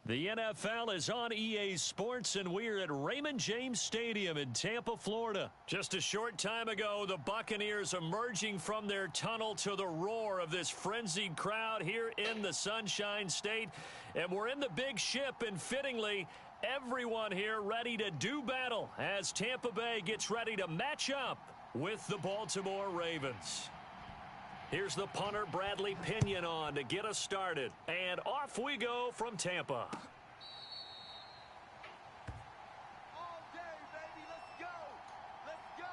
The NFL is on EA Sports, and we're at Raymond James Stadium in Tampa, Florida. Just a short time ago, the Buccaneers emerging from their tunnel to the roar of this frenzied crowd here in the Sunshine State. And we're in the big ship, and fittingly, everyone here ready to do battle as Tampa Bay gets ready to match up with the Baltimore Ravens. Here's the punter, Bradley Pinion, on to get us started. And off we go from Tampa. All day, baby. Let's go. Let's go.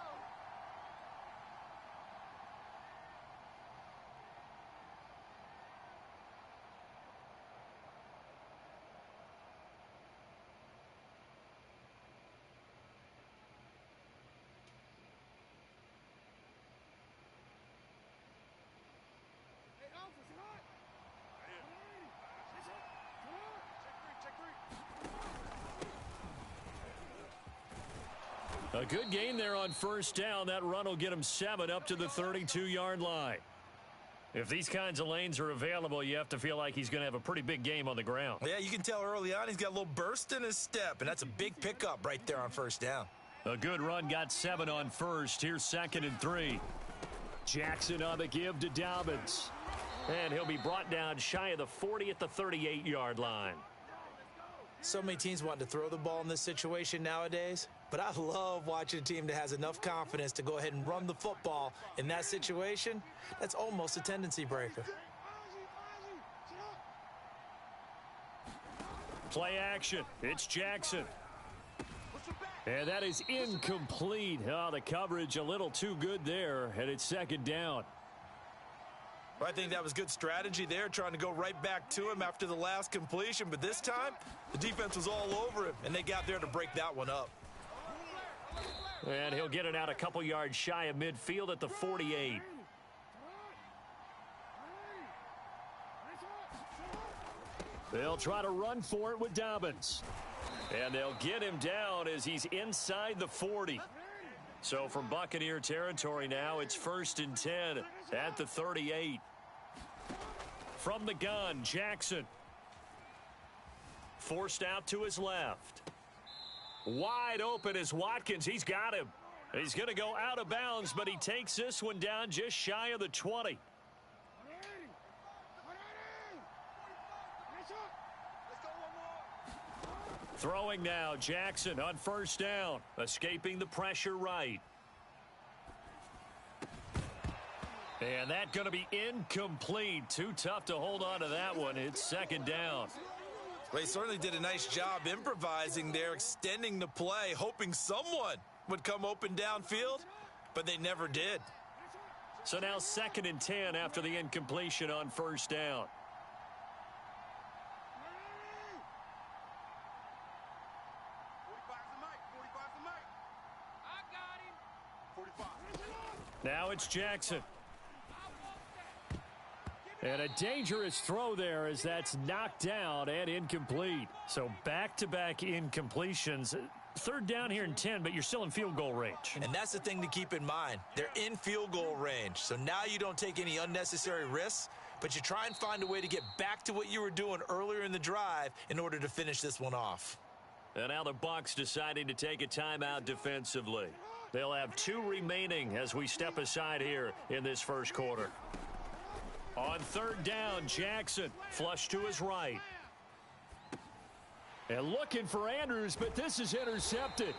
A good gain there on first down. That run will get him 7 up to the 32-yard line. If these kinds of lanes are available, you have to feel like he's going to have a pretty big game on the ground. Yeah, you can tell early on he's got a little burst in his step, and that's a big pickup right there on first down. A good run got 7 on first. Here's 2nd and 3. Jackson on the give to Dobbins. And he'll be brought down shy of the 40 at the 38-yard line. So many teams want to throw the ball in this situation nowadays, but I love watching a team that has enough confidence to go ahead and run the football in that situation. That's almost a tendency breaker. Play action. It's Jackson. And that is incomplete. Oh, the coverage a little too good there, and it's second down. Well, I think that was good strategy there, trying to go right back to him after the last completion. But this time, the defense was all over him, and they got there to break that one up. And he'll get it out a couple yards shy of midfield at the 48. They'll try to run for it with Dobbins. And they'll get him down as he's inside the 40. So from Buccaneer territory now, it's 1st and 10 at the 38. From the gun, Jackson. Forced out to his left. Wide open is Watkins. He's got him. He's going to go out of bounds, but he takes this one down just shy of the 20. Throwing now, Jackson on 1st down, escaping the pressure right. And that's going to be incomplete. Too tough to hold on to that one. It's 2nd down. Well, he certainly did a nice job improvising there, extending the play, hoping someone would come open downfield, but they never did. So now 2nd and 10 after the incompletion on 1st down. Now it's Jackson. And a dangerous throw there as that's knocked down and incomplete. So back-to-back incompletions. 3rd down here and 10, but you're still in field goal range. And that's the thing to keep in mind. They're in field goal range. So now you don't take any unnecessary risks, but you try and find a way to get back to what you were doing earlier in the drive in order to finish this one off. And now the Bucs deciding to take a timeout defensively. They'll have 2 remaining as we step aside here in this 1st quarter. On 3rd down, Jackson flush to his right. And looking for Andrews, but this is intercepted.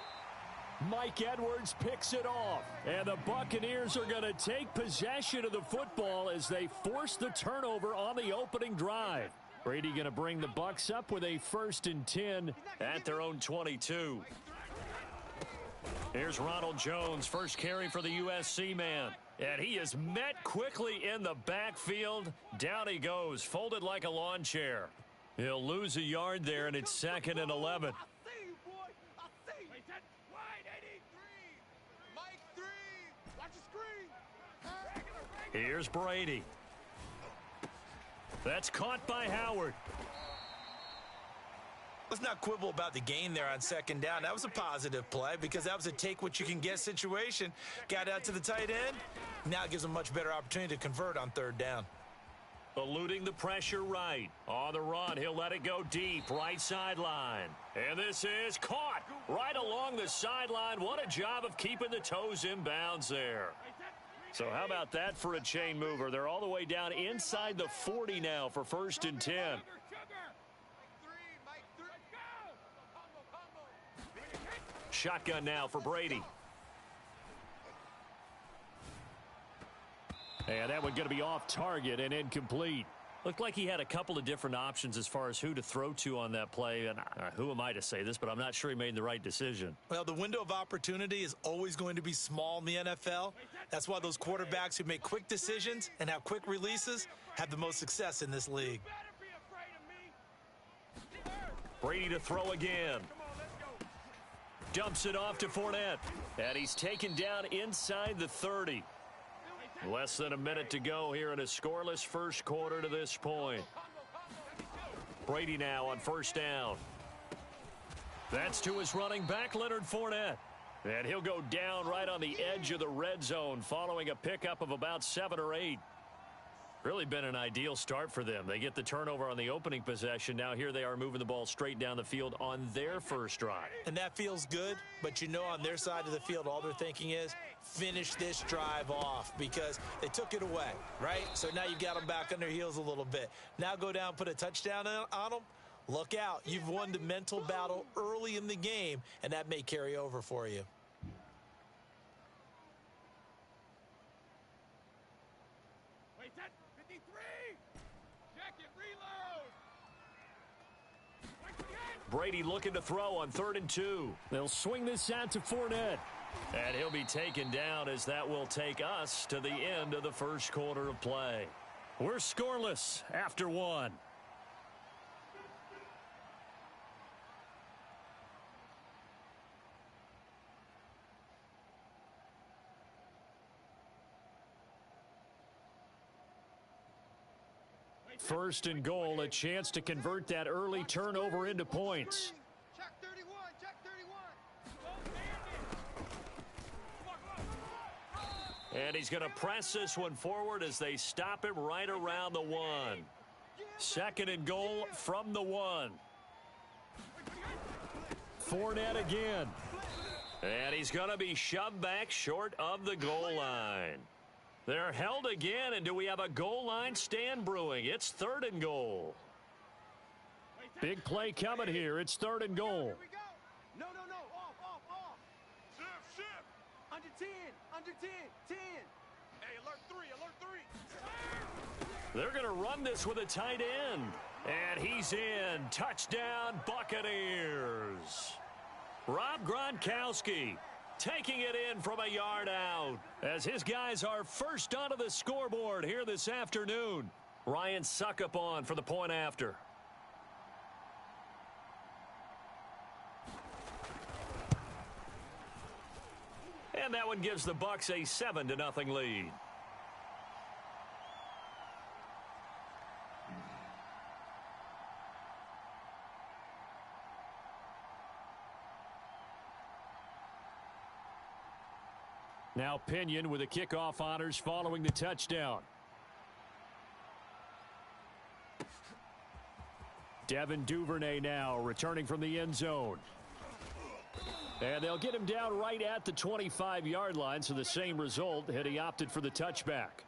Mike Edwards picks it off. And the Buccaneers are going to take possession of the football as they force the turnover on the opening drive. Brady going to bring the Bucs up with a 1st and 10 at their own 22. Here's Ronald Jones, first carry for the USC man. And he is met quickly in the backfield. Down he goes, folded like a lawn chair. He'll lose a yard there, and it's 2nd and 11. Here's Brady. That's caught by Howard. Let's not quibble about the gain there on 2nd down. That was a positive play because that was a take-what-you-can-get situation. Got out to the tight end. Now it gives them a much better opportunity to convert on 3rd down. Eluding the pressure right. On the run, he'll let it go deep. Right sideline. And this is caught right along the sideline. What a job of keeping the toes in bounds there. So how about that for a chain mover? They're all the way down inside the 40 now for 1st and 10. Shotgun now for Brady. And that one going to be off target and incomplete. Looked like he had a couple of different options as far as who to throw to on that play. And who am I to say this, but I'm not sure he made the right decision. Well, the window of opportunity is always going to be small in the NFL. That's why those quarterbacks who make quick decisions and have quick releases have the most success in this league. Brady to throw again. Dumps it off to Fournette. And he's taken down inside the 30. Less than a minute to go here in a scoreless 1st quarter to this point. Brady now on 1st down. That's to his running back, Leonard Fournette. And he'll go down right on the edge of the red zone following a pickup of about 7 or 8. Really been an ideal start for them. They get the turnover on the opening possession. Now here they are moving the ball straight down the field on their 1st drive. And that feels good, but you know on their side of the field all they're thinking is finish this drive off because they took it away, right? So now you got them back on their heels a little bit. Now go down, put a touchdown on them. Look out. You've won the mental battle early in the game, and that may carry over for you. Wait, that's 53. Check it, reload. Brady looking to throw on 3rd and 2. They'll swing this out to Fournette. And he'll be taken down as that will take us to the end of the first quarter of play. We're scoreless after 1. First and goal, a chance to convert that early turnover into points. Check 31, check 31. And he's going to press this one forward as they stop him right around the 1. Second and goal from the 1. Fournette again. And he's going to be shoved back short of the goal line. They're held again, and do we have a goal line stand brewing? It's 3rd and goal. Big play coming here. It's 3rd and goal. Here we go. No. Off. Shift. Under 10, under 10, 10. Hey, alert 3. They're going to run this with a tight end. And he's in. Touchdown, Buccaneers. Rob Gronkowski taking it in from a yard out as his guys are first onto the scoreboard here this afternoon. Ryan Suckup on for the point after. And that one gives the Bucs a 7-0 lead. Now Pinion with the kickoff honors following the touchdown. Devin Duvernay now returning from the end zone. And they'll get him down right at the 25-yard line, so the same result had he opted for the touchback.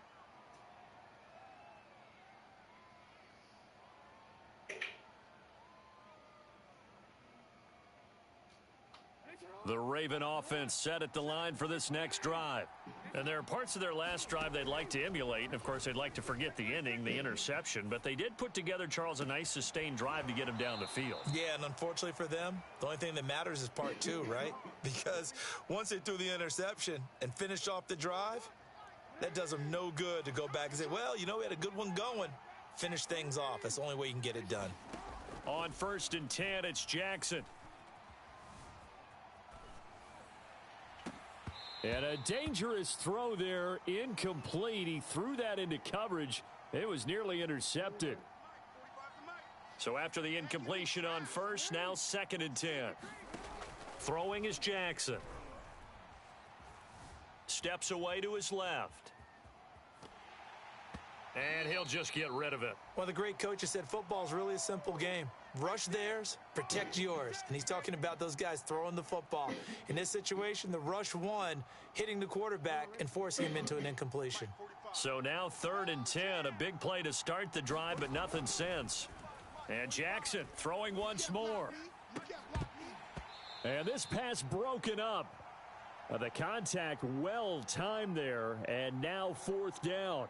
The Raven offense set at the line for this next drive. And there are parts of their last drive they'd like to emulate. And, of course, they'd like to forget the inning, the interception. But they did put together, Charles, a nice sustained drive to get him down the field. Yeah, and unfortunately for them, the only thing that matters is part 2, right? Because once they threw the interception and finished off the drive, that does them no good to go back and say, well, you know, we had a good one going. Finish things off. That's the only way you can get it done. On 1st and 10, it's Jackson. And a dangerous throw there, incomplete. He threw that into coverage. It was nearly intercepted. So after the incompletion on 1st, now 2nd and 10. Throwing is Jackson. Steps away to his left. And he'll just get rid of it. One of the great coaches said football's really a simple game. Rush theirs, protect yours. And he's talking about those guys throwing the football. In this situation, the rush won, hitting the quarterback and forcing him into an incompletion. So now 3rd and 10, a big play to start the drive, but nothing since. And Jackson throwing once more. And this pass broken up. The contact well timed there, and now 4th down.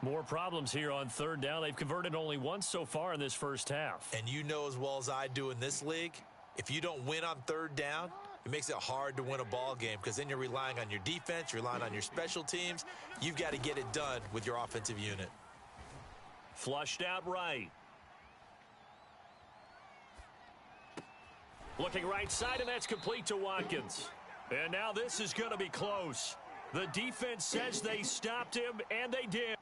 More problems here on 3rd down. They've converted only once so far in this first half. And you know as well as I do in this league, if you don't win on 3rd down, it makes it hard to win a ball game because then you're relying on your defense, you're relying on your special teams. You've got to get it done with your offensive unit. Flushed out right. Looking right side, and that's complete to Watkins. And now this is going to be close. The defense says they stopped him, and they did.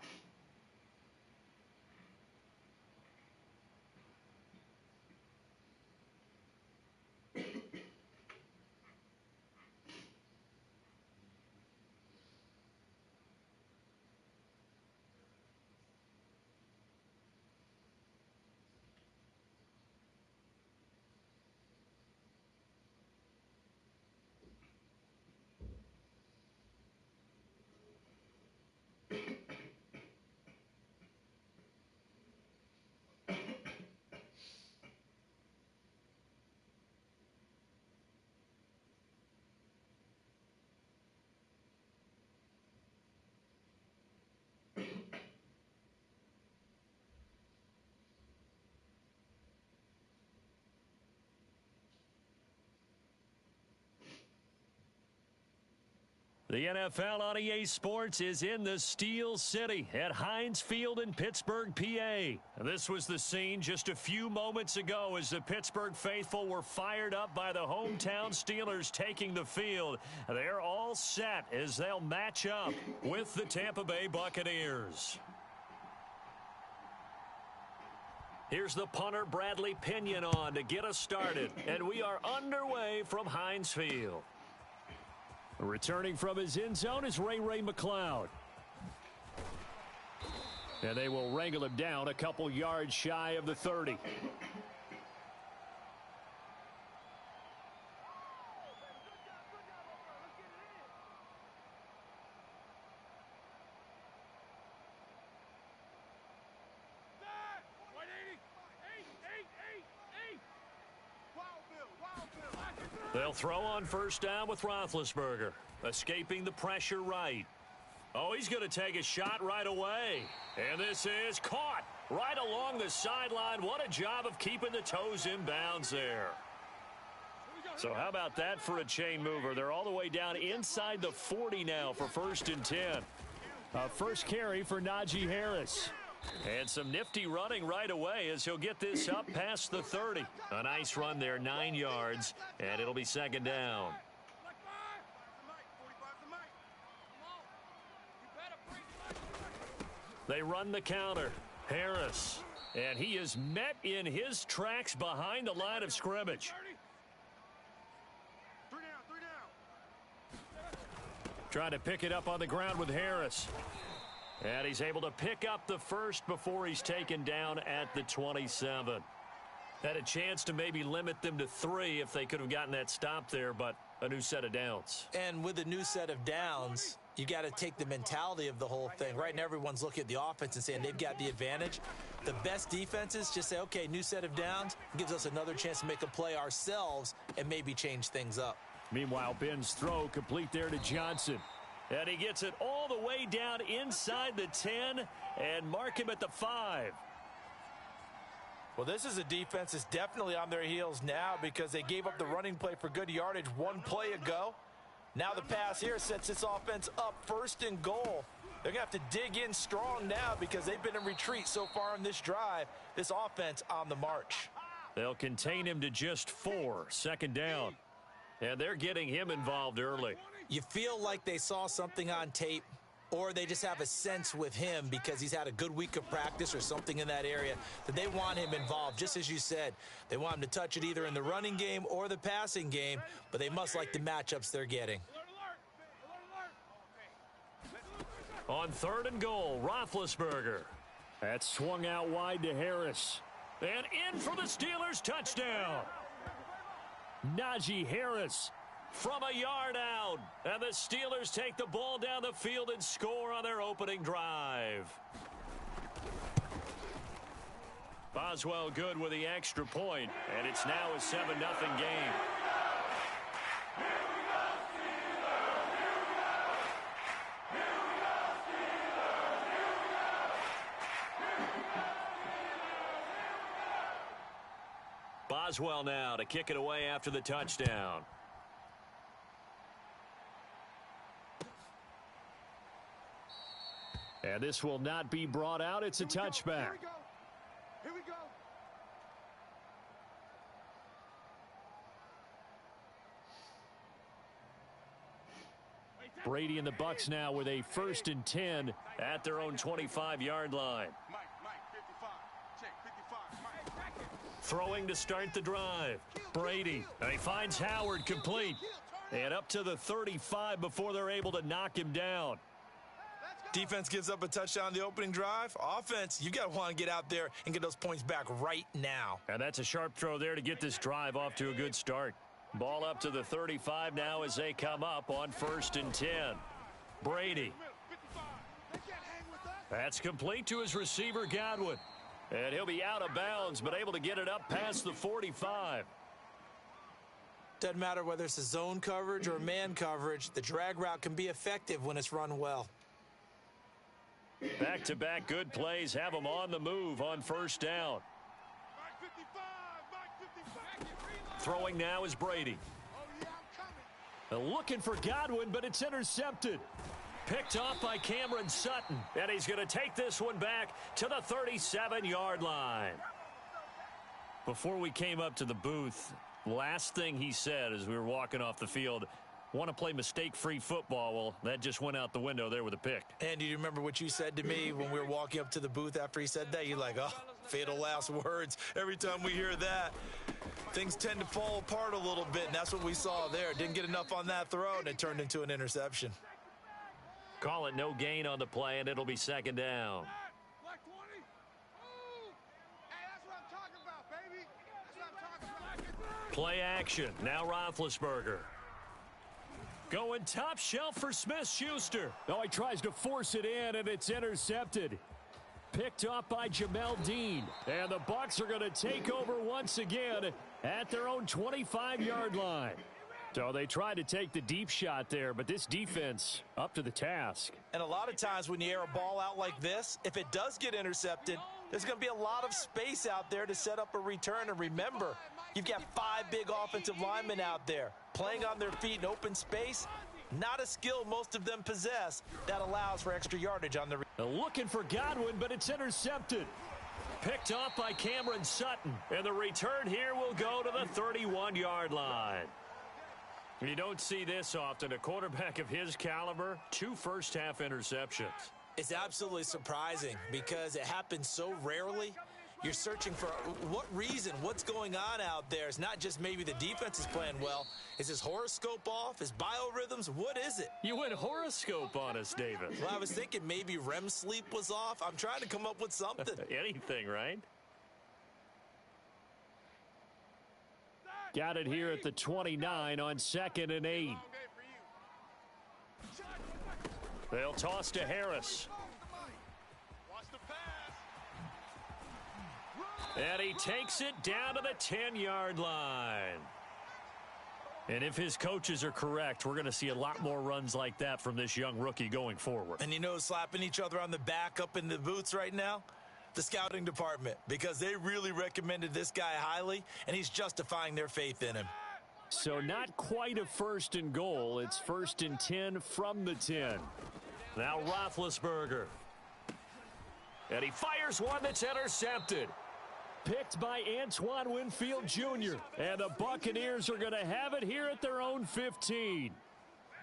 The NFL on EA Sports is in the Steel City at Heinz Field in Pittsburgh, PA. This was the scene just a few moments ago as the Pittsburgh faithful were fired up by the hometown Steelers taking the field. They're all set as they'll match up with the Tampa Bay Buccaneers. Here's the punter, Bradley Pinion, on to get us started. And we are underway from Heinz Field. Returning from his end zone is Ray McLeod. And they will wrangle him down a couple yards shy of the 30. They'll throw on first down with Roethlisberger, escaping the pressure right. Oh, he's going to take a shot right away. And this is caught right along the sideline. What a job of keeping the toes in bounds there. So how about that for a chain mover? They're all the way down inside the 40 now for 1st and 10. First carry for Najee Harris. And some nifty running right away as he'll get this up past the 30. A nice run there, 9 yards, and it'll be 2nd down. They run the counter. Harris. And he is met in his tracks behind the line of scrimmage. Trying to pick it up on the ground with Harris. And he's able to pick up the first before he's taken down at the 27. Had a chance to maybe limit them to 3 if they could have gotten that stop there, but a new set of downs. And with a new set of downs, you got to take the mentality of the whole thing. Right now, everyone's looking at the offense and saying they've got the advantage. The best defenses just say, okay, new set of downs. It gives us another chance to make a play ourselves and maybe change things up. Meanwhile, Ben's throw complete there to Johnson. And he gets it all the way down inside the 10 and mark him at the 5. Well, this is a defense that's definitely on their heels now because they gave up the running play for good yardage one play ago. Now the pass here sets this offense up 1st and goal. They're going to have to dig in strong now because they've been in retreat so far on this drive. This offense on the march. They'll contain him to just 4, 2nd down. And they're getting him involved early. You feel like they saw something on tape, or they just have a sense with him because he's had a good week of practice or something in that area that they want him involved. Just as you said, they want him to touch it either in the running game or the passing game, but they must like the matchups they're getting. On 3rd and goal, Roethlisberger. That's swung out wide to Harris. And in for the Steelers, touchdown. Najee Harris from a yard out. And the Steelers take the ball down the field and score on their opening drive. Boswell good with the extra point, and it's now a 7-0 game. Boswell now to kick it away after the touchdown. And this will not be brought out. It's a touchback. Here we go. Brady and the Bucs now with a 1st and 10 at their own 25-yard line. Throwing to start the drive. Brady. And he finds Howard complete. And up to the 35 before they're able to knock him down. Defense gives up a touchdown on the opening drive. Offense, you got to want to get out there and get those points back right now. And that's a sharp throw there to get this drive off to a good start. Ball up to the 35 now as they come up on 1st and 10. Brady. That's complete to his receiver, Godwin. And he'll be out of bounds, but able to get it up past the 45. Doesn't matter whether it's a zone coverage or man coverage. The drag route can be effective when it's run well. Back-to-back good plays have them on the move on 1st down. Throwing now is Brady. Looking for Godwin, but it's intercepted. Picked off by Cameron Sutton. And he's going to take this one back to the 37-yard line. Before we came up to the booth, last thing he said as we were walking off the field, want to play mistake-free football. Well, that just went out the window there with a pick. And do you remember what you said to me when we were walking up to the booth after he said that? You're like, oh, fatal last words. Every time we hear that, things tend to fall apart a little bit, and that's what we saw there. Didn't get enough on that throw, and it turned into an interception. Call it no gain on the play, and it'll be second down. Play action. Now Roethlisberger. Going top shelf for Smith-Schuster. Oh, he tries to force it in, and it's intercepted. Picked off by Jamel Dean. And the Bucs are going to take over once again at their own 25-yard line. So they tried to take the deep shot there, but this defense up to the task. And a lot of times when you air a ball out like this, if it does get intercepted, there's going to be a lot of space out there to set up a return. And remember, you've got 5 big offensive linemen out there playing on their feet in open space. Not a skill most of them possess that allows for extra yardage on the looking for Godwin, but it's intercepted. Picked off by Cameron Sutton. And the return here will go to the 31-yard line. You don't see this often. A quarterback of his caliber, 2 first-half interceptions. It's absolutely surprising because it happens so rarely. You're searching for what reason, what's going on out there. It's not just maybe the defense is playing well. Is his horoscope off? His biorhythms? What is it? You went horoscope on us, David. Well, I was thinking maybe REM sleep was off. I'm trying to come up with something. Anything, right? Got it here at the 29 on 2nd and 8. They'll toss to Harris. And he takes it down to the 10-yard line. And if his coaches are correct, we're going to see a lot more runs like that from this young rookie going forward. And you know, slapping each other on the back up in the booths right now? The scouting department, because they really recommended this guy highly, and he's justifying their faith in him. So not quite a 1st and goal. It's 1st and 10 from the 10. Now Roethlisberger. And he fires one that's intercepted. Picked by Antoine Winfield Jr. And the Buccaneers are going to have it here at their own 15.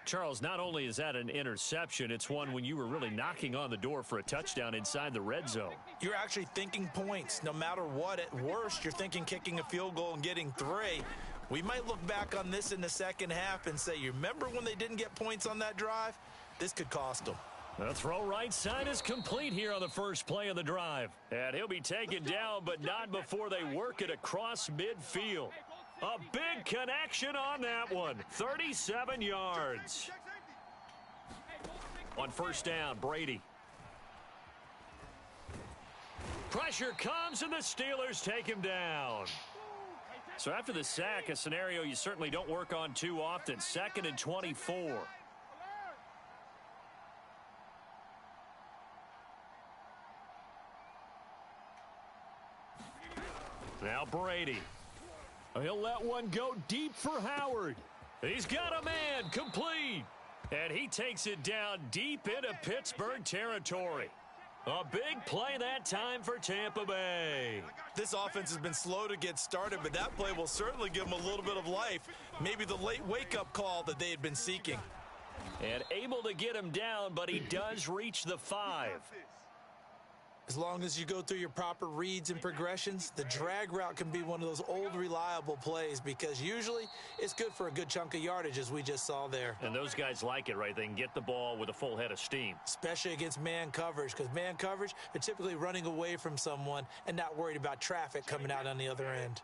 Charles, not only is that an interception, it's one when you were really knocking on the door for a touchdown inside the red zone. You're actually thinking points. No matter what, at worst, you're thinking kicking a field goal and getting 3. We might look back on this in the second half and say, you remember when they didn't get points on that drive? This could cost them. The throw right side is complete here on the first play of the drive. And he'll be taken down, but not before they work it across midfield. A big connection on that one. 37 yards. On 1st down, Brady. Pressure comes, and the Steelers take him down. So after the sack, a scenario you certainly don't work on too often. 2nd and 24. Now Brady. He'll let one go deep for Howard. He's got a man, complete. And he takes it down deep into Pittsburgh territory. A big play that time for Tampa Bay. This offense has been slow to get started, but that play will certainly give them a little bit of life. Maybe the late wake-up call that they had been seeking. And able to get him down, but he does reach the 5. As long as you go through your proper reads and progressions, the drag route can be one of those old reliable plays because usually it's good for a good chunk of yardage as we just saw there. And those guys like it, right? They can get the ball with a full head of steam. Especially against man coverage, because man coverage, they're typically running away from someone and not worried about traffic coming out on the other end.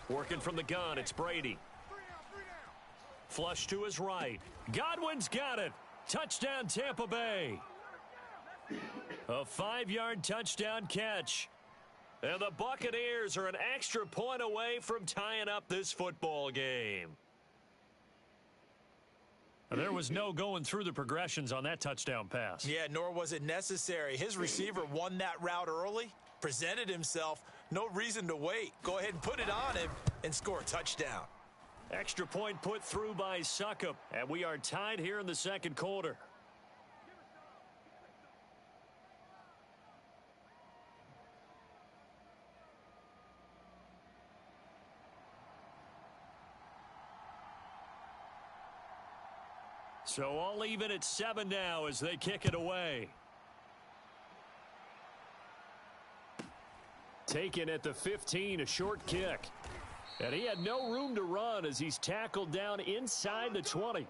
Working from the gun, it's Brady. Flush to his right. Godwin's got it. Touchdown, Tampa Bay. A 5-yard touchdown catch. And the Buccaneers are an extra point away from tying up this football game. And there was no going through the progressions on that touchdown pass. Yeah, nor was it necessary. His receiver won that route early, presented himself, No reason to wait. Go ahead and put it on him and score a touchdown. Extra point put through by Succop, and we are tied here in the second quarter. So all even at 7 now as they kick it away. Taken at the 15, a short kick. And he had no room to run as he's tackled down inside the 20.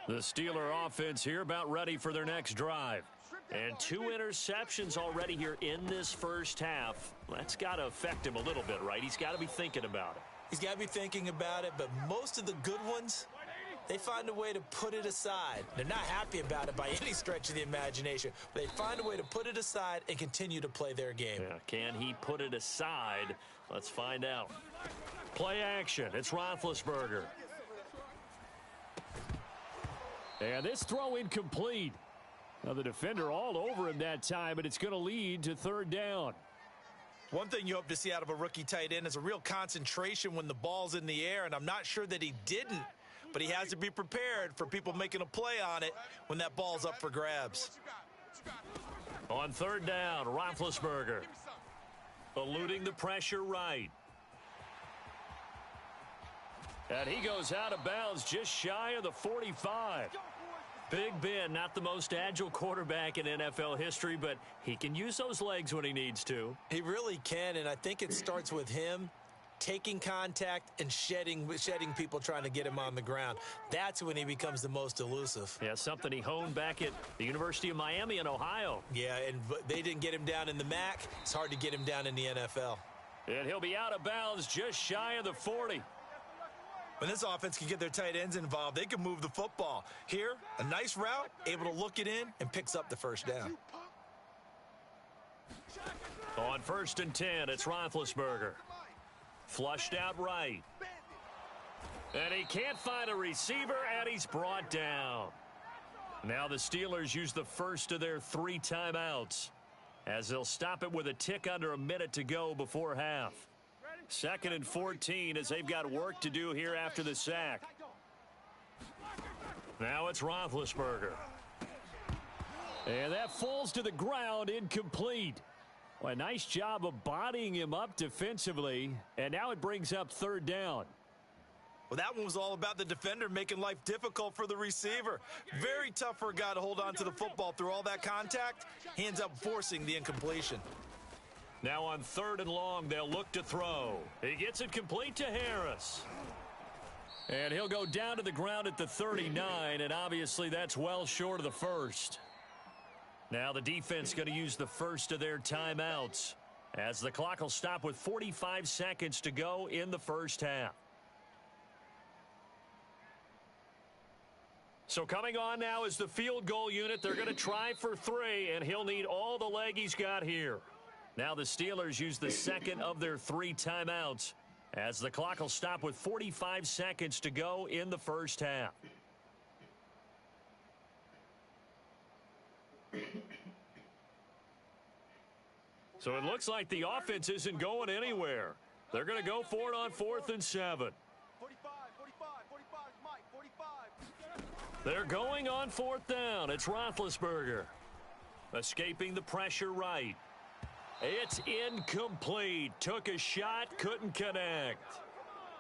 The Steeler offense here about ready for their next drive. And 2 interceptions already here in this first half. That's got to affect him a little bit, right? He's got to be thinking about it. He's got to be thinking about it, but most of the good ones, they find a way to put it aside. They're not happy about it by any stretch of the imagination, but they find a way to put it aside and continue to play their game. Yeah, can he put it aside? Let's find out. Play action. It's Roethlisberger. And this throw incomplete. Now the defender all over him that time, but it's going to lead to 3rd down. One thing you hope to see out of a rookie tight end is a real concentration when the ball's in the air, and I'm not sure that he didn't, but he has to be prepared for people making a play on it when that ball's up for grabs. On 3rd down, Roethlisberger eluding the pressure right. And he goes out of bounds just shy of the 45. Big Ben, not the most agile quarterback in NFL history, but he can use those legs when he needs to. He really can, and I think it starts with him taking contact and shedding people trying to get him on the ground. That's when he becomes the most elusive. Yeah, something he honed back at the University of Miami in Ohio. Yeah, and they didn't get him down in the MAC. It's hard to get him down in the NFL. And he'll be out of bounds just shy of the 40. When this offense can get their tight ends involved, they can move the football. Here, a nice route, able to look it in, and picks up the 1st down. On 1st and 10, it's Roethlisberger. Flushed out right. And he can't find a receiver, and he's brought down. Now the Steelers use the first of their 3 timeouts, as they'll stop it with a tick under a minute to go before half. 2nd and 14 as they've got work to do here after the sack. Now it's Roethlisberger. And that falls to the ground, incomplete. Well, a nice job of bodying him up defensively. And now it brings up 3rd down. Well, that one was all about the defender making life difficult for the receiver. Very tough for a guy to hold on to the football through all that contact. He ends up forcing the incompletion. Now on 3rd and long, they'll look to throw. He gets it complete to Harris. And he'll go down to the ground at the 39, and obviously that's well short of the first. Now the defense going to use the first of their timeouts, as the clock will stop with 45 seconds to go in the first half. So coming on now is the field goal unit. They're going to try for 3, and he'll need all the leg he's got here. Now the Steelers use the 2nd of their 3 timeouts, as the clock will stop with 45 seconds to go in the first half. So it looks like the offense isn't going anywhere. They're going to go for it on 4th and 7. 45, 45, 45, Mike, 45. They're going on 4th down. It's Roethlisberger. Escaping the pressure right. It's incomplete. Took a shot, couldn't connect.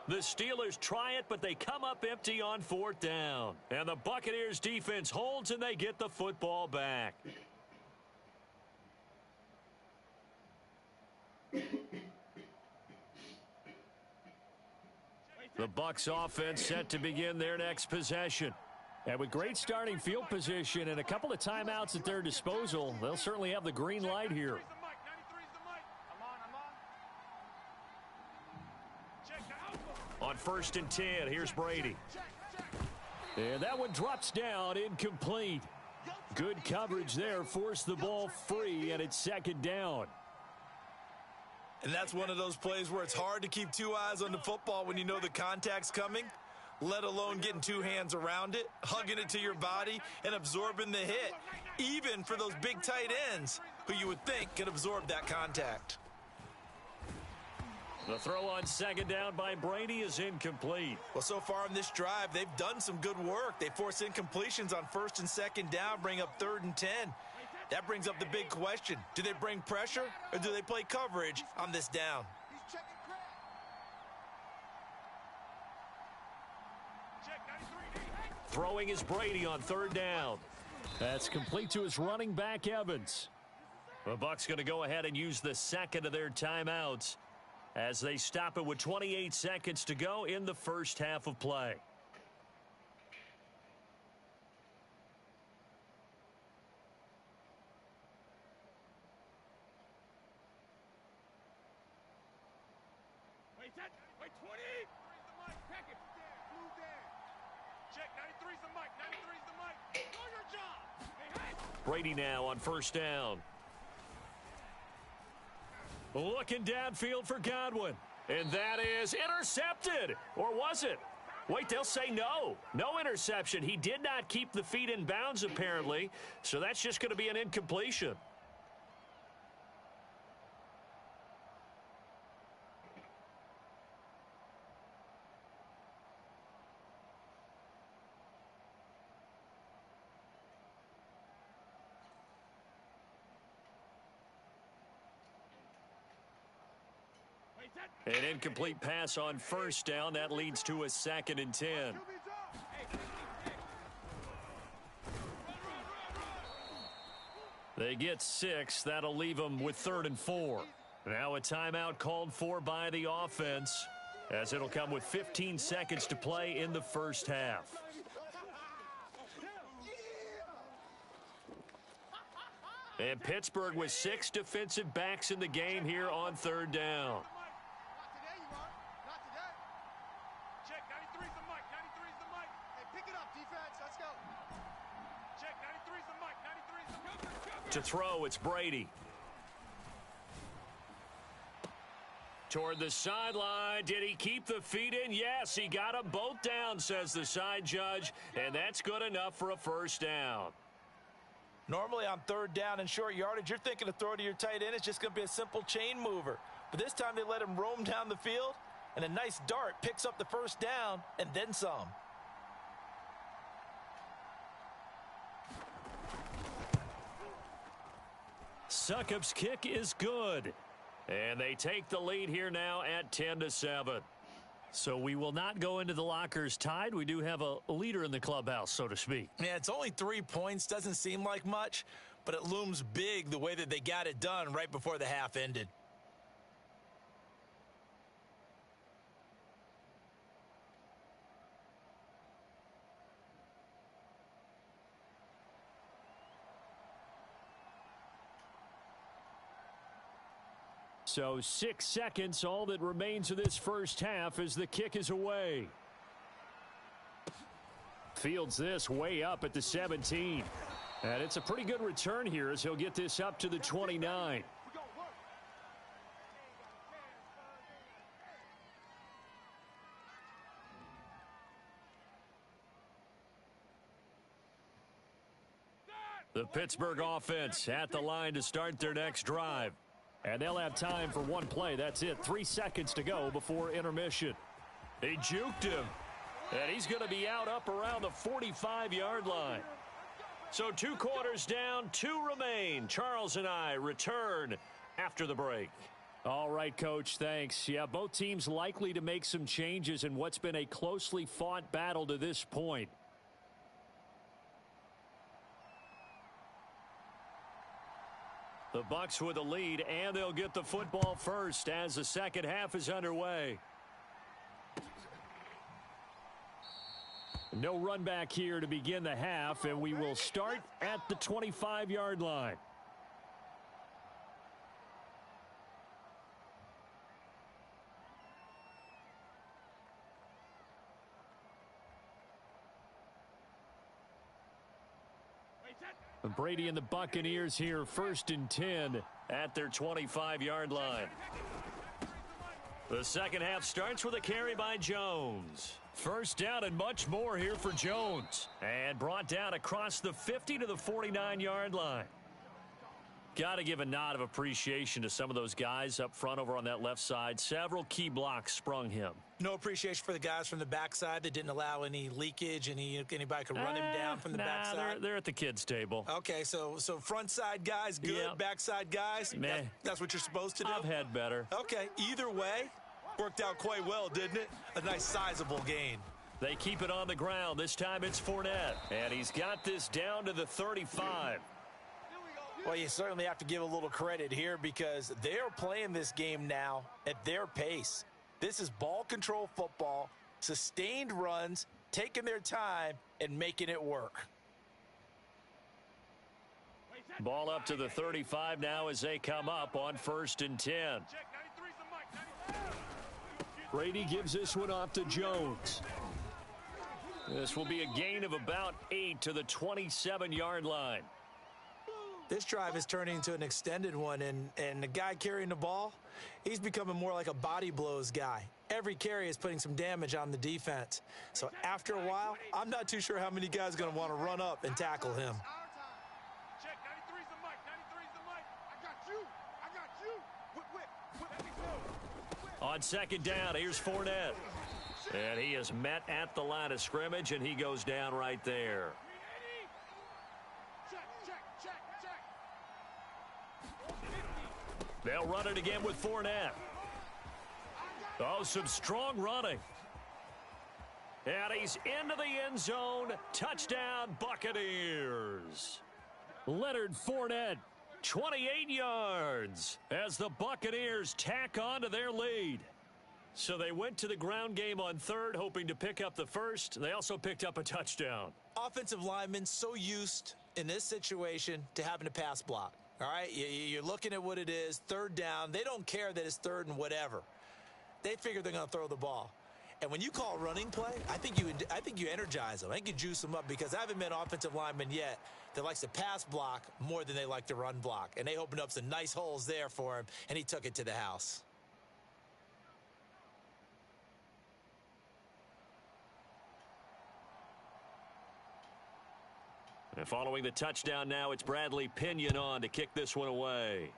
The Steelers try it, but they come up empty on 4th down. And the Buccaneers defense holds, and they get the football back. The Bucs offense set to begin their next possession. And with great starting field position and a couple of timeouts at their disposal, they'll certainly have the green light here. On 1st and 10, here's Brady. And that one drops down, incomplete. Good coverage there, forced the ball free, and it's 2nd down. And that's one of those plays where it's hard to keep 2 eyes on the football when you know the contact's coming. let alone getting two hands around it, hugging it to your body, and absorbing the hit, even for those big tight ends who you would think could absorb that contact. The throw on second down by Brady is incomplete. Well, so far in this drive, they've done some good work. They force incompletions on first and second down, bring up 3rd and 10. That brings up the big question. Do they bring pressure or do they play coverage on this down? Throwing is Brady on 3rd down. That's complete to his running back, Evans. The Bucs going to go ahead and use the second of their timeouts as they stop it with 28 seconds to go in the first half of play. Wait, 20. Move there. Check, 93's the mic. 93's the mic. Do your job. Hey. Brady now on 1st down. Looking downfield for Godwin. And that is intercepted. Or was it? Wait, they'll say no. No interception. He did not keep the feet in bounds, apparently. So that's just going to be an incompletion. An incomplete pass on 1st down. That leads to a 2nd and 10. They get 6. That'll leave them with 3rd and 4. Now a timeout called for by the offense, as it'll come with 15 seconds to play in the first half. And Pittsburgh with 6 defensive backs in the game here on 3rd down. To throw, it's Brady. Toward the sideline. Did he keep the feet in? Yes, he got them both down, says the side judge, and that's good enough for a 1st down. Normally on 3rd down and short yardage, you're thinking to throw to your tight end. It's just going to be a simple chain mover. But this time they let him roam down the field, and a nice dart picks up the 1st down and then some. Succop's kick is good. And they take the lead here now at 10-7. So we will not go into the lockers tied. We do have a leader in the clubhouse, so to speak. Yeah, it's only 3 points. Doesn't seem like much, but it looms big the way that they got it done right before the half ended. So 6 seconds, all that remains of this first half as the kick is away. Fields this way up at the 17. And it's a pretty good return here as he'll get this up to the 29. The Pittsburgh offense at the line to start their next drive. And they'll have time for one play. That's it. 3 seconds to go before intermission. They juked him. And he's going to be out up around the 45-yard line. So 2 quarters down, 2 remain. Charles and I return after the break. All right, Coach, thanks. Yeah, both teams likely to make some changes in what's been a closely fought battle to this point. The Bucs with a lead, and they'll get the football first as the second half is underway. No run back here to begin the half, and we will start at the 25-yard line. Brady and the Buccaneers here, 1st and 10 at their 25-yard line. The second half starts with a carry by Jones. First down and much more here for Jones. And brought down across the 50 to the 49-yard line. Got to give a nod of appreciation to some of those guys up front over on that left side. Several key blocks sprung him. No appreciation for the guys from the backside that didn't allow any leakage, and anybody could run him down from the backside. They're at the kids' table. Okay, so front side guys good, Yep. backside guys, Meh. that's what you're supposed to do? I've had better. Okay, either way, worked out quite well, didn't it? A nice sizable gain. They keep it on the ground. This time it's Fournette. And he's got this down to the 35. Well, you certainly have to give a little credit here because they're playing this game now at their pace. This is ball control football, sustained runs, taking their time, and making it work. Ball up to the 35 now as they come up on 1st and 10. Brady gives this one off to Jones. This will be a gain of about 8 to the 27-yard line. This drive is turning into an extended one, and the guy carrying the ball, he's becoming more like a body blows guy. Every carry is putting some damage on the defense. So after a while, I'm not too sure how many guys are going to want to run up and tackle him. Check, 93's the mic, 93's the mic. I got you. Whip. On second down, here's Fournette. And he is met at the line of scrimmage, and he goes down right there. They'll run it again with Fournette. Oh, some strong running. And he's into the end zone. Touchdown, Buccaneers. Leonard Fournette, 28 yards, as the Buccaneers tack on to their lead. So they went to the ground game on third, hoping to pick up the first. They also picked up a touchdown. Offensive linemen so used in this situation to having to pass block. All right, you're looking at what it is, third down. They don't care that it's third and whatever. They figure they're going to throw the ball. And when you call running play, I think you energize them. I think you juice them up because I haven't met an offensive lineman yet that likes to pass block more than they like to run block. And they opened up some nice holes there for him, and he took it to the house. And following the touchdown now, it's Bradley Pinion on to kick this one away.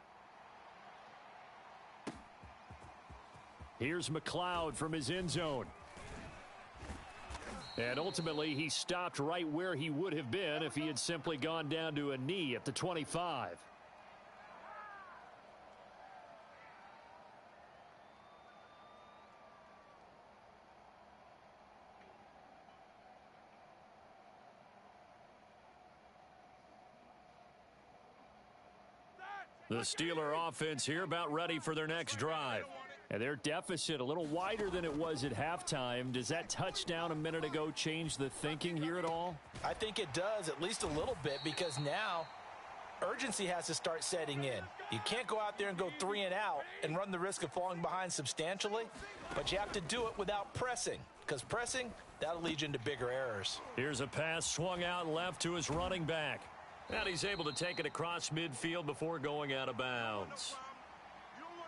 Here's McLeod from his end zone. And ultimately, he stopped right where he would have been if he had simply gone down to a knee at the 25. The Steeler offense here about ready for their next drive. And their deficit a little wider than it was at halftime. Does that touchdown a minute ago change the thinking here at all? I think it does, at least a little bit, because now urgency has to start setting in. You can't go out there and go 3 and out and run the risk of falling behind substantially, but you have to do it without pressing, because pressing, that'll lead you into bigger errors. Here's a pass swung out left to his running back. And he's able to take it across midfield before going out of bounds.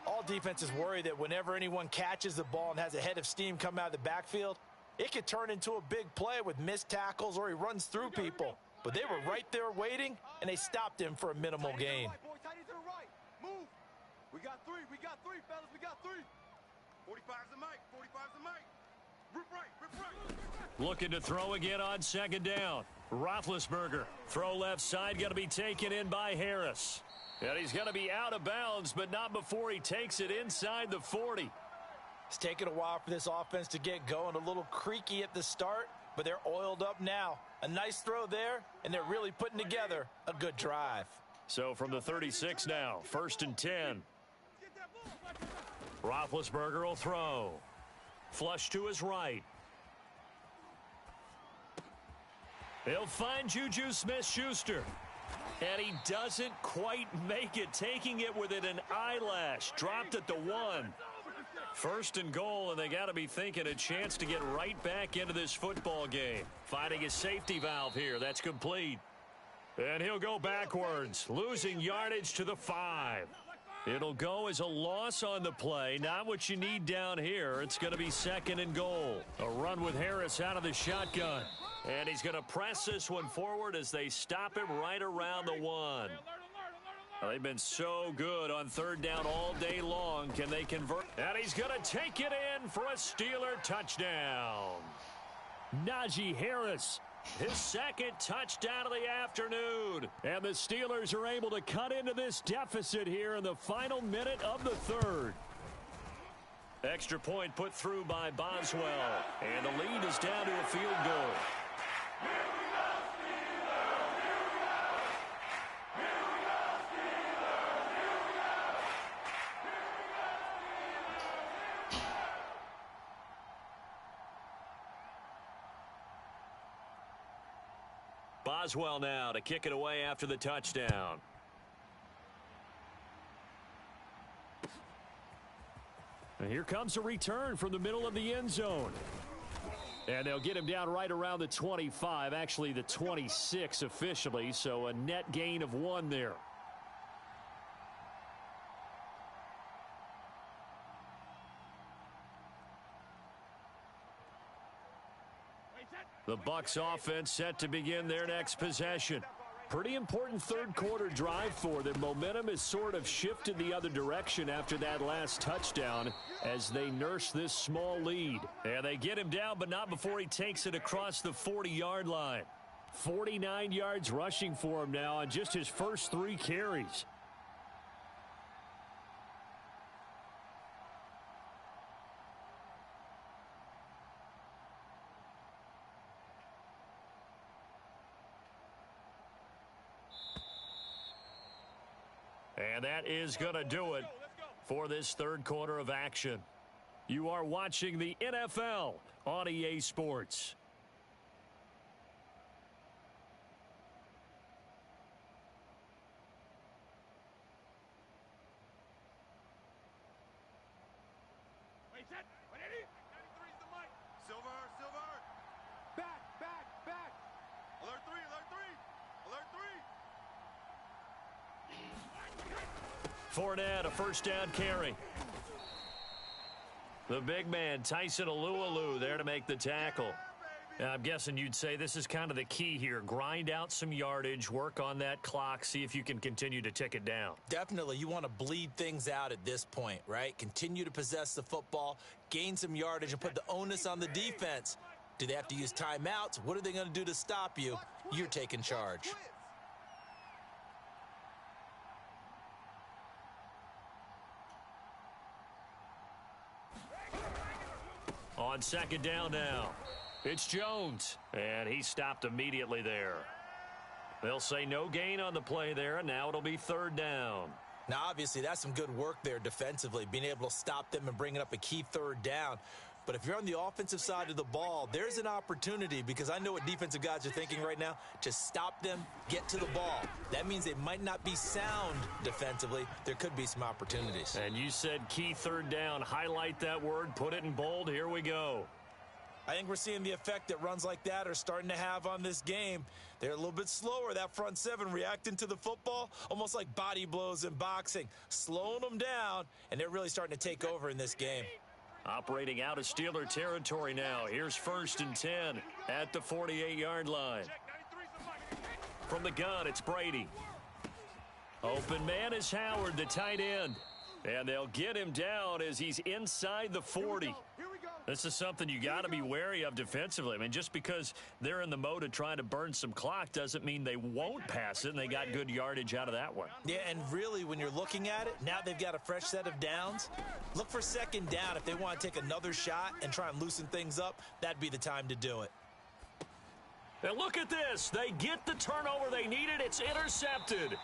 All defenses worry that whenever anyone catches the ball and has a head of steam come out of the backfield, it could turn into a big play with missed tackles or he runs through people. But they were right there waiting, and they stopped him for a minimal gain. Move. We got three, fellas, we got three. 45's the mic, 45's the mic. Rip right. Looking to throw again on second down. Roethlisberger, throw left side, going to be taken in by Harris. And he's going to be out of bounds, but not before he takes it inside the 40. It's taken a while for this offense to get going. A little creaky at the start, but they're oiled up now. A nice throw there, and they're really putting together a good drive. So from the 36 now, 1st and 10. Roethlisberger will throw. Flush to his right. He'll find Juju Smith-Schuster. And he doesn't quite make it, taking it within an eyelash. Dropped at the 1. 1st and goal, and they got to be thinking a chance to get right back into this football game. Finding his safety valve here. That's complete. And he'll go backwards, losing yardage to the 5. It'll go as a loss on the play. Not what you need down here. It's going to be second and goal. A run with Harris out of the shotgun. And he's going to press this one forward as they stop him right around the 1. They've been so good on third down all day long. Can they convert? And he's going to take it in for a Steeler touchdown. Najee Harris, his second touchdown of the afternoon. And the Steelers are able to cut into this deficit here in the final minute of the third. Extra point put through by Boswell. And the lead is down to a field goal. Boswell now to kick it away after the touchdown. And here comes a return from the middle of the end zone. And they'll get him down right around the 25, actually the 26 officially, so a net gain of 1 there. The Bucs offense set to begin their next possession. Pretty important third quarter drive for them. Momentum has sort of shifted the other direction after that last touchdown as they nurse this small lead. And they get him down, but not before he takes it across the 40-yard line. 49 yards rushing for him now on just his first 3 carries. And that is going to do it for this third quarter of action. You are watching the NFL on EA Sports. Silver, silver. Back, back, back. Alert 3, alert 3. Alert 3. Fournette, a first down carry. The big man, Tyson Alualu, there to make the tackle. I'm guessing you'd say this is kind of the key here. Grind out some yardage, work on that clock, see if you can continue to tick it down. Definitely. You want to bleed things out at this point, right? Continue to possess the football, gain some yardage, and put the onus on the defense. Do they have to use timeouts? What are they going to do to stop you? You're taking charge. On second down now, it's Jones, and he stopped immediately there. They'll say no gain on the play there, and now it'll be third down. Now, obviously, that's some good work there defensively, being able to stop them and bringing up a key third down. But if you're on the offensive side of the ball, there's an opportunity, because I know what defensive guys are thinking right now. Just stop them, get to the ball. That means they might not be sound defensively. There could be some opportunities. And you said key third down. Highlight that word, put it in bold. Here we go. I think we're seeing the effect that runs like that are starting to have on this game. They're a little bit slower, that front seven, reacting to the football, almost like body blows in boxing, slowing them down, and they're really starting to take over in this game. Operating out of Steeler territory now. Here's first and 10 at the 48-yard line. From the gun, it's Brady. Open man is Howard, the tight end. And they'll get him down as he's inside the 40. This is something you got to be wary of defensively. I mean, just because they're in the mode of trying to burn some clock doesn't mean they won't pass it, and they got good yardage out of that one. Yeah, and really, when you're looking at it, now they've got a fresh set of downs. Look for second down. If they want to take another shot and try and loosen things up, that'd be the time to do it. And look at this. They get the turnover they needed. It's intercepted.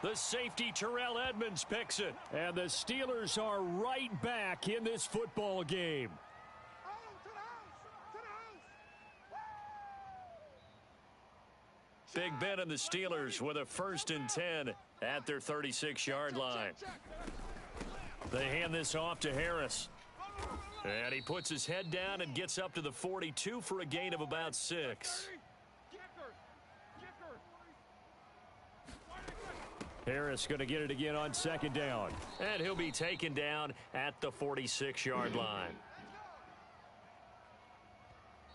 The safety, Terrell Edmonds, picks it. And the Steelers are right back in this football game. Big Ben and the Steelers with a first and 10 at their 36-yard line. They hand this off to Harris. And he puts his head down and gets up to the 42 for a gain of about 6. Harris going to get it again on second down. And he'll be taken down at the 46-yard line.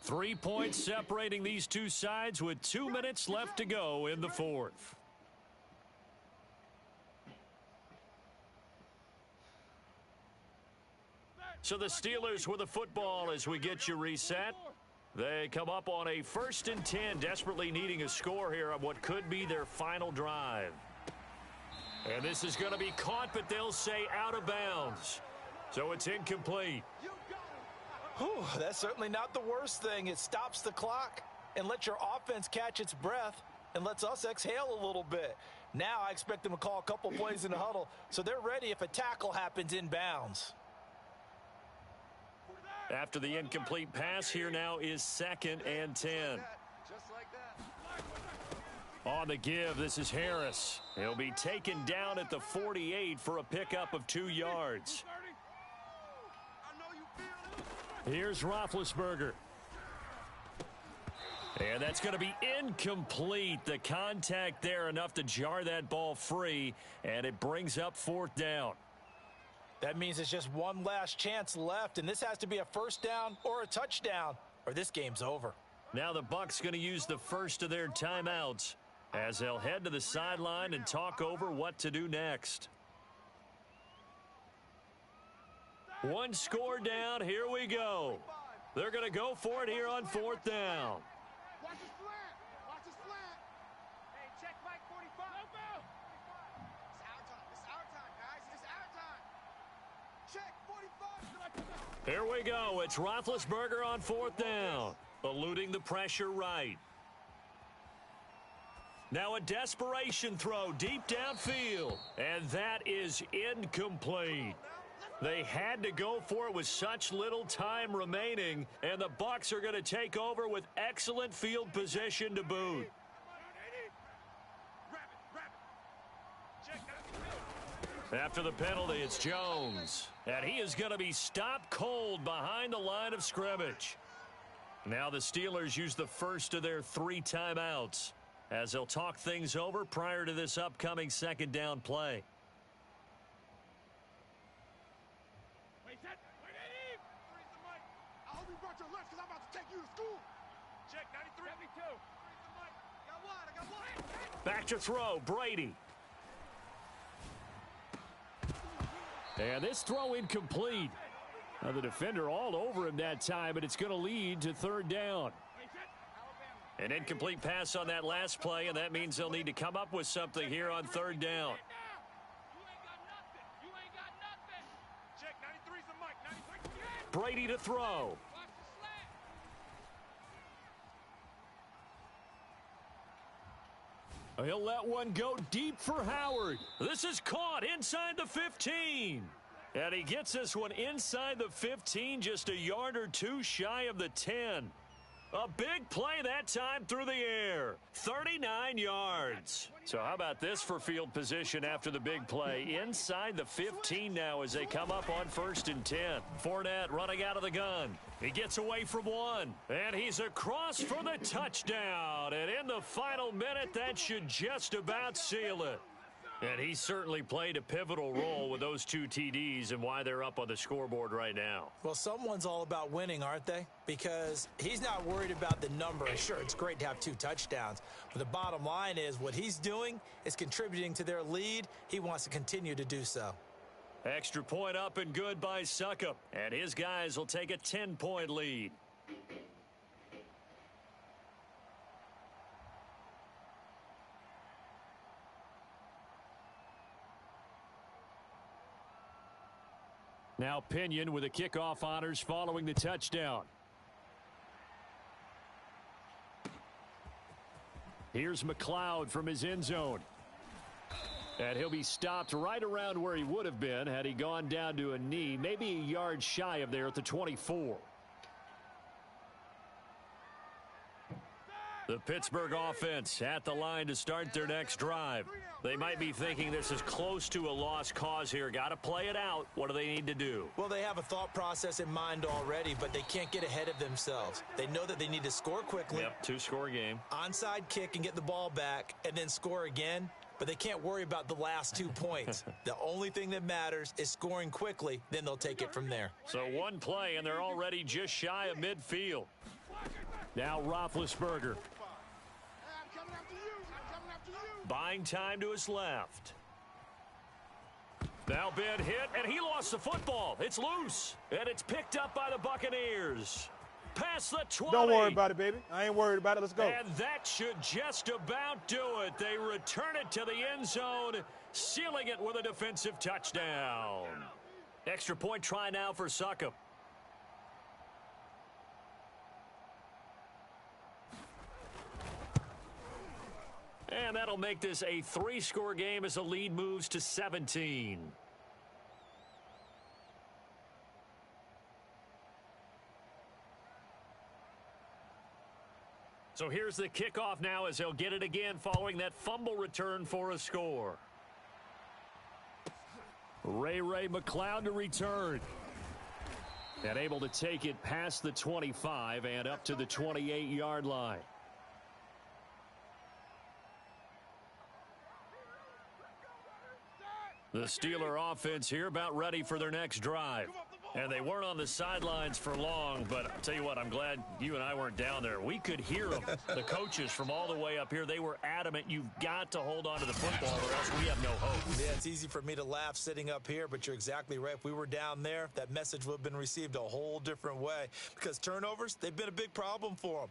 3 points separating these two sides with 2 minutes left to go in the fourth. So the Steelers with the football as we get you reset. They come up on a 1st and 10, desperately needing a score here on what could be their final drive. And this is going to be caught, but they'll say out of bounds. So it's incomplete. Whew, that's certainly not the worst thing. It stops the clock and lets your offense catch its breath and lets us exhale a little bit. Now I expect them to call a couple plays in the huddle so they're ready if a tackle happens in bounds. After the incomplete pass, here now is 2nd and 10. On the give, this is Harris. He'll be taken down at the 48 for a pickup of 2 yards. Here's Roethlisberger. And that's going to be incomplete. The contact there enough to jar that ball free, and it brings up 4th down. That means it's just one last chance left, and this has to be a 1st down or a touchdown, or this game's over. Now the Bucs going to use the first of their timeouts as they'll head to the sideline and talk over what to do next. 1 score down. Here we go. They're going to go for it here on 4th down. Watch his slant. Watch his slant. Hey, check Mike 45. It's our time. It's our time, guys. It's our time. Check 45. Here we go. It's Roethlisberger on 4th down. Eluding the pressure right. Now a desperation throw deep downfield. And that is incomplete. They had to go for it with such little time remaining, and the Bucs are going to take over with excellent field position to boot. After the penalty, it's Jones, and he is going to be stopped cold behind the line of scrimmage. Now the Steelers use the first of their 3 timeouts as they'll talk things over prior to this upcoming 2nd down play. Back to throw, Brady. And this throw incomplete. Now the defender all over him that time, but it's going to lead to 3rd down. An incomplete pass on that last play, and that means they'll need to come up with something here on 3rd down. Brady to throw. He'll let one go deep for Howard. This is caught inside the 15. And he gets this one inside the 15, just a yard or 2 shy of the 10. A big play that time through the air. 39 yards. So how about this for field position after the big play? Inside the 15 now as they come up on 1st and 10. Fournette running out of the gun. He gets away from one. And he's across for the touchdown. And in the final minute, that should just about seal it. And he certainly played a pivotal role with those 2 TDs and why they're up on the scoreboard right now. Well, someone's all about winning, aren't they? Because he's not worried about the number. Sure, it's great to have 2 touchdowns. But the bottom line is what he's doing is contributing to their lead. He wants to continue to do so. Extra point up and good by Succop. And his guys will take a 10-point lead. Now Pinion with the kickoff honors following the touchdown. Here's McLeod from his end zone. And he'll be stopped right around where he would have been had he gone down to a knee, maybe a yard shy of there at the 24. The Pittsburgh offense at the line to start their next drive. They might be thinking this is close to a lost cause here. Got to play it out. What do they need to do? Well, they have a thought process in mind already, but they can't get ahead of themselves. They know that they need to score quickly. Yep, 2-score game. Onside kick and get the ball back, and then score again. but they can't worry about the last 2 points. The only thing that matters is scoring quickly, then they'll take it from there. So one play, and they're already just shy of midfield. Now Roethlisberger. Buying time to his left. Now Ben hit, and he lost the football. It's loose, and it's picked up by the Buccaneers. Past the 20. Don't worry about it, baby. I ain't worried about it. Let's go. And that should just about do it. They return it to the end zone, sealing it with a defensive touchdown. Extra point try now for Succop. And that'll make this a 3-score game as the lead moves to 17. So here's the kickoff now as they'll get it again following that fumble return for a score. Ray McCloud to return. And able to take it past the 25 and up to the 28-yard line. The Steeler offense here about ready for their next drive. And they weren't on the sidelines for long, but I'll tell you what, I'm glad you and I weren't down there. We could hear them, the coaches from all the way up here. They were adamant, you've got to hold on to the football or else we have no hope. Yeah, it's easy for me to laugh sitting up here, but you're exactly right. If we were down there, that message would have been received a whole different way because turnovers, they've been a big problem for them.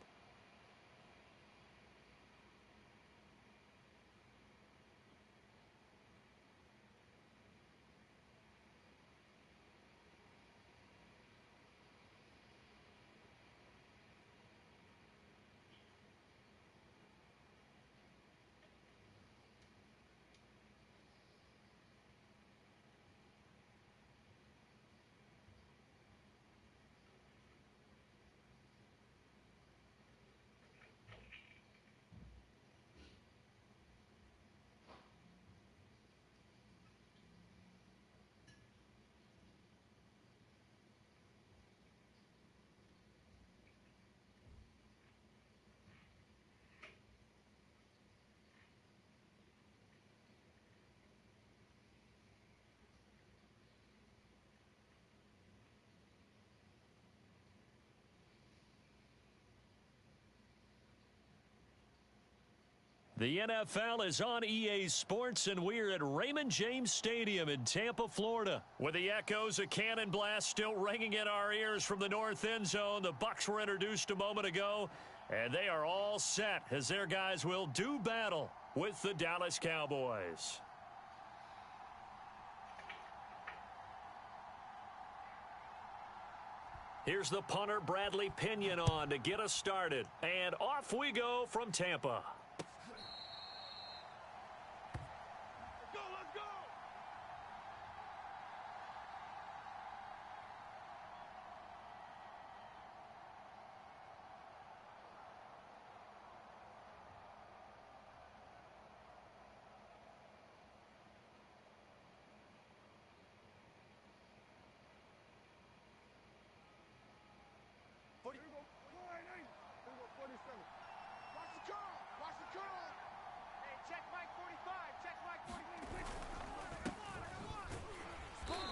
The NFL is on EA Sports, and we're at Raymond James Stadium in Tampa, Florida. With the echoes of cannon blast still ringing in our ears from the north end zone, the Bucs were introduced a moment ago, and they are all set as their guys will do battle with the Dallas Cowboys. Here's the punter, Bradley Pinion, on to get us started. And off we go from Tampa.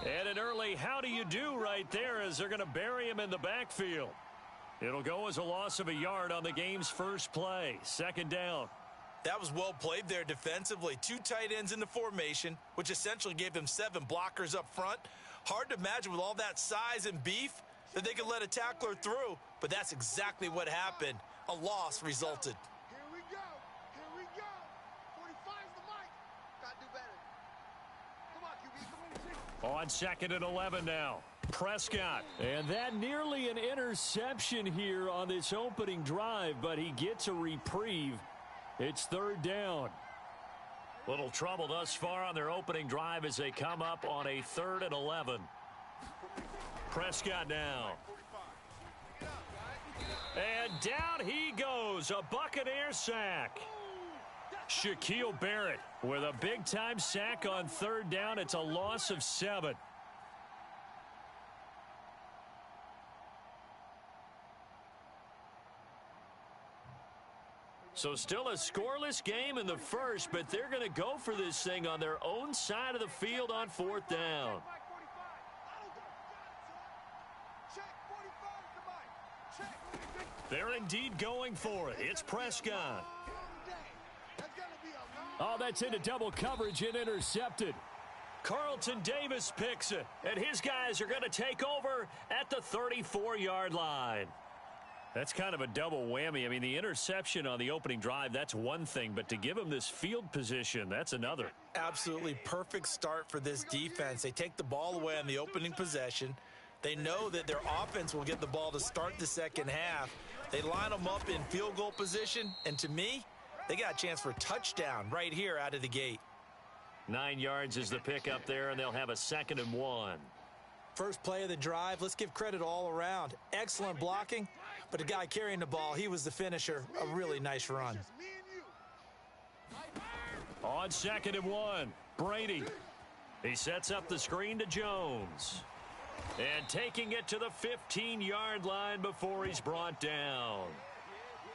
And an early how do you do right there as they're going to bury him in the backfield. It'll go as a loss of a yard on the game's first play. Second down. That was well played there defensively. 2 tight ends in the formation, which essentially gave them 7 blockers up front. Hard to imagine with all that size and beef that they could let a tackler through, but that's exactly what happened. A loss resulted. Here we go. Here we go. 45's the mic. Gotta do better. Come on, QB. Come on. On second and 11 now. Prescott. And that nearly an interception here on this opening drive, but he gets a reprieve. It's third down. Little trouble thus far on their opening drive as they come up on a 3rd and 11. Prescott now. And down he goes. A Buccaneer sack. Shaquille Barrett with a big-time sack on 3rd down. It's a loss of 7. So still a scoreless game in the first, but they're going to go for this thing on their own side of the field on fourth down. They're indeed going for it. It's Prescott. Oh, that's into double coverage and intercepted. Carlton Davis picks it, and his guys are going to take over at the 34-yard line. That's kind of a double whammy. I mean, the interception on the opening drive, that's one thing, but to give him this field position, that's another. Absolutely perfect start for this defense. They take the ball away on the opening possession. They know that their offense will get the ball to start the second half. They line them up in field goal position, and to me, they got a chance for a touchdown right here out of the gate. 9 yards is the pick up there, and they'll have a 2nd and 1. First play of the drive, let's give credit all around. Excellent blocking, but the guy carrying the ball, he was the finisher. A really nice run. On 2nd and 1, Brady. He sets up the screen to Jones. And taking it to the 15-yard line before he's brought down.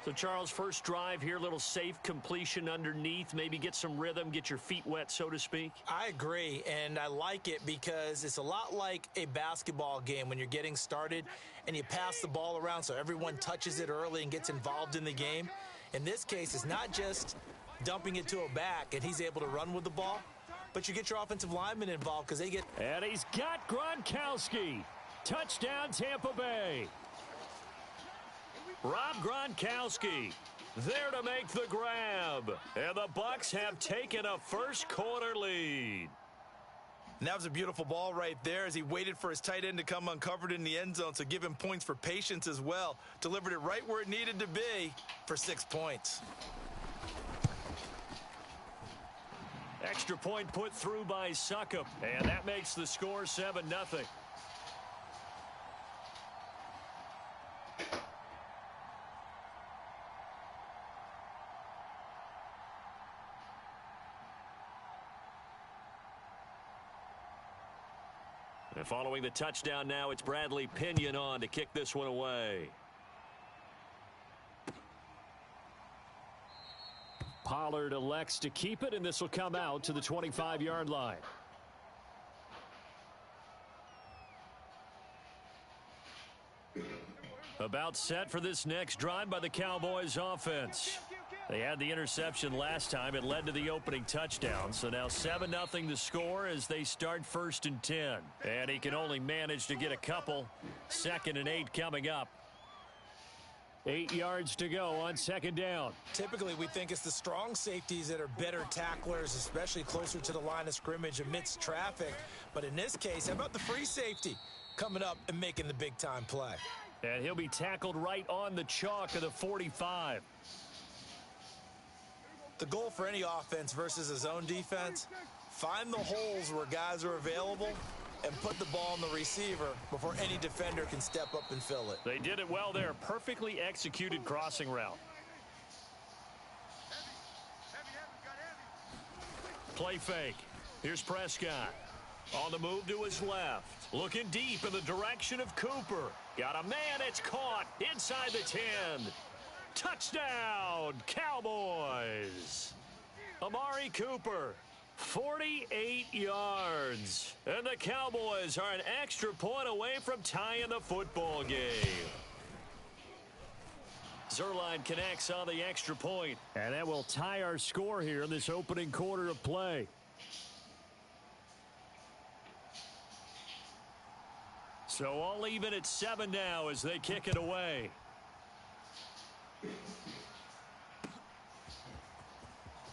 So, Charles, first drive here, little safe completion underneath. Maybe get some rhythm, get your feet wet, so to speak. I agree, and I like it because it's a lot like a basketball game when you're getting started and you pass the ball around so everyone touches it early and gets involved in the game. In this case, it's not just dumping it to a back and he's able to run with the ball, but you get your offensive linemen involved because they get... And he's got Gronkowski. Touchdown, Tampa Bay. Rob Gronkowski there to make the grab. And the Bucs have taken a first-quarter lead. And that was a beautiful ball right there as he waited for his tight end to come uncovered in the end zone, so give him points for patience as well. Delivered it right where it needed to be for 6 points. Extra point put through by Succop, and that makes the score 7-0. And following the touchdown now, it's Bradley Pinion on to kick this one away. Pollard elects to keep it, and this will come out to the 25-yard line. About set for this next drive by the Cowboys offense. They had the interception last time. It led to the opening touchdown. So now 7-0 the score as they start 1st and 10. And he can only manage to get a couple. 2nd and 8 coming up. 8 yards to go on 2nd down. Typically, we think it's the strong safeties that are better tacklers, especially closer to the line of scrimmage amidst traffic. But in this case, how about the free safety coming up and making the big-time play? And he'll be tackled right on the chalk of the 45. The goal for any offense versus a zone defense, find the holes where guys are available and put the ball on the receiver before any defender can step up and fill it. They did it well there. Perfectly executed crossing route. Play fake. Here's Prescott. On the move to his left. Looking deep in the direction of Cooper. Got a man. It's caught inside the 10. Touchdown, Cowboys. Amari Cooper, 48 yards. And the Cowboys are an extra point away from tying the football game. Zerline connects on the extra point. And that will tie our score here in this opening quarter of play. So all even at 7 now as they kick it away.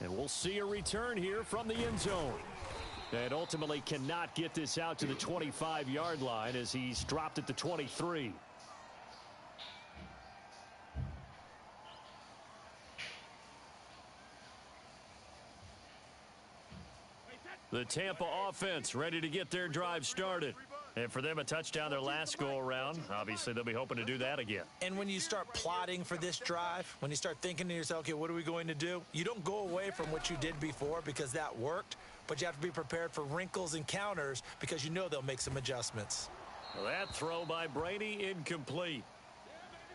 And we'll see a return here from the end zone. And ultimately cannot get this out to the 25-yard line as he's dropped at the 23. The Tampa offense ready to get their drive started. And for them, a touchdown their last go-around. Obviously, they'll be hoping to do that again. And when you start plotting for this drive, when you start thinking to yourself, okay, what are we going to do? You don't go away from what you did before because that worked, but you have to be prepared for wrinkles and counters because you know they'll make some adjustments. That throw by Brady incomplete.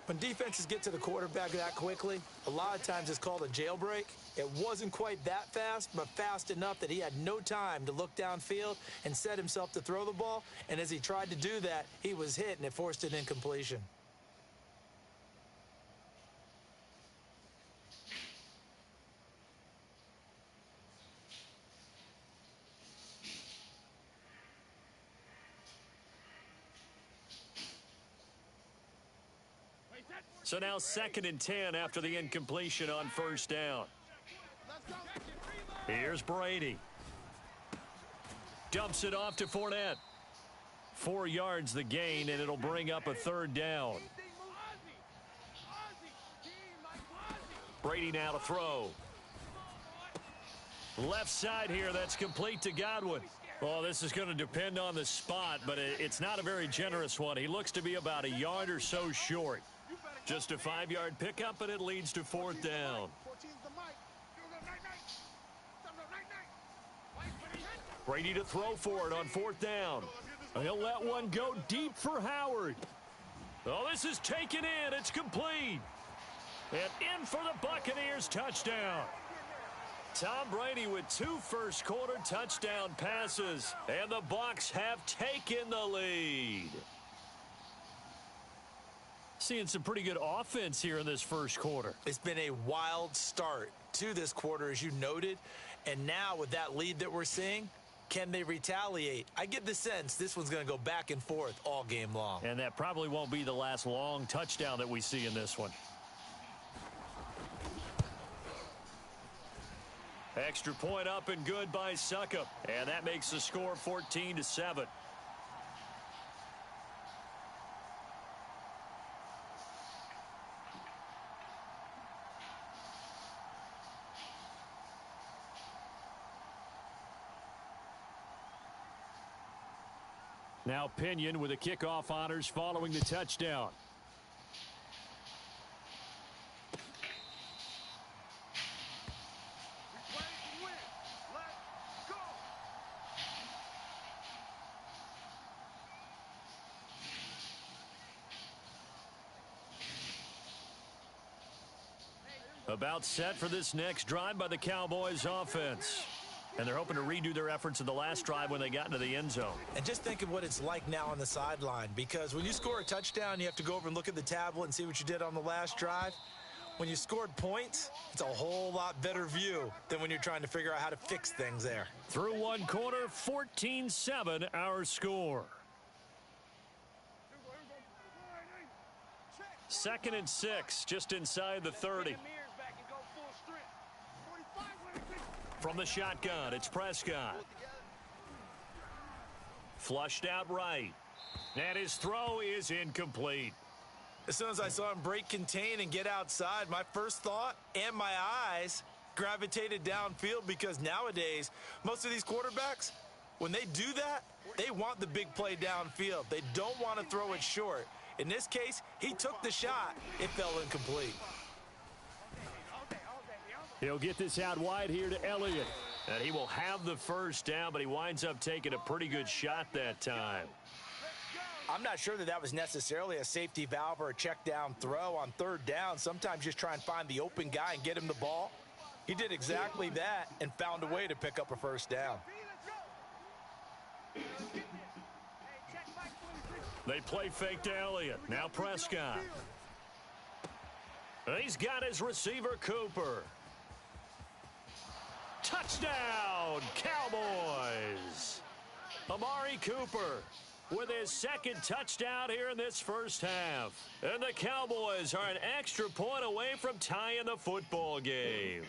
When defenses get to the quarterback that quickly, a lot of times it's called a jailbreak. It wasn't quite that fast, but fast enough that he had no time to look downfield and set himself to throw the ball. And as he tried to do that, he was hit, and it forced an incompletion. So now 2nd and 10 after the incompletion on first down. Here's Brady. Dumps it off to Fournette. 4 yards the gain, and it'll bring up a 3rd down. Brady now to throw. Left side here, that's complete to Godwin. Well, this is going to depend on the spot, but it's not a very generous one. He looks to be about a yard or so short. Just a 5-yard pickup, and it leads to 4th down. Brady to throw for it on 4th down. He'll let one go deep for Howard. Oh, this is taken in. It's complete. And in for the Buccaneers touchdown. Tom Brady with 2 first-quarter touchdown passes, and the Bucs have taken the lead. Seeing some pretty good offense here in this first quarter. It's been a wild start to this quarter, as you noted. And now with that lead that we're seeing, can they retaliate? I get the sense this one's going to go back and forth all game long. And that probably won't be the last long touchdown that we see in this one. Extra point up and good by Suckup. And that makes the score 14-7. Now Pinion with the kickoff honors following the touchdown. About set for this next drive by the Cowboys offense. And they're hoping to redo their efforts in the last drive when they got into the end zone. And just think of what it's like now on the sideline, because when you score a touchdown, you have to go over and look at the tablet and see what you did on the last drive. When you scored points, it's a whole lot better view than when you're trying to figure out how to fix things there. Through one quarter, 14-7 our score. 2nd and 6, just inside the 30. From the shotgun, it's Prescott. Flushed out right. And his throw is incomplete. As soon as I saw him break contain and get outside, my first thought and my eyes gravitated downfield, because nowadays, most of these quarterbacks, when they do that, they want the big play downfield. They don't want to throw it short. In this case, he took the shot. It fell incomplete. He'll get this out wide here to Elliott. And he will have the first down, but he winds up taking a pretty good shot that time. I'm not sure that was necessarily a safety valve or a check down throw on 3rd down. Sometimes just try and find the open guy and get him the ball. He did exactly that and found a way to pick up a first down. They play fake to Elliott. Now Prescott. He's got his receiver, Cooper. Touchdown, Cowboys! Amari Cooper with his 2nd touchdown here in this first half. And the Cowboys are an extra point away from tying the football game.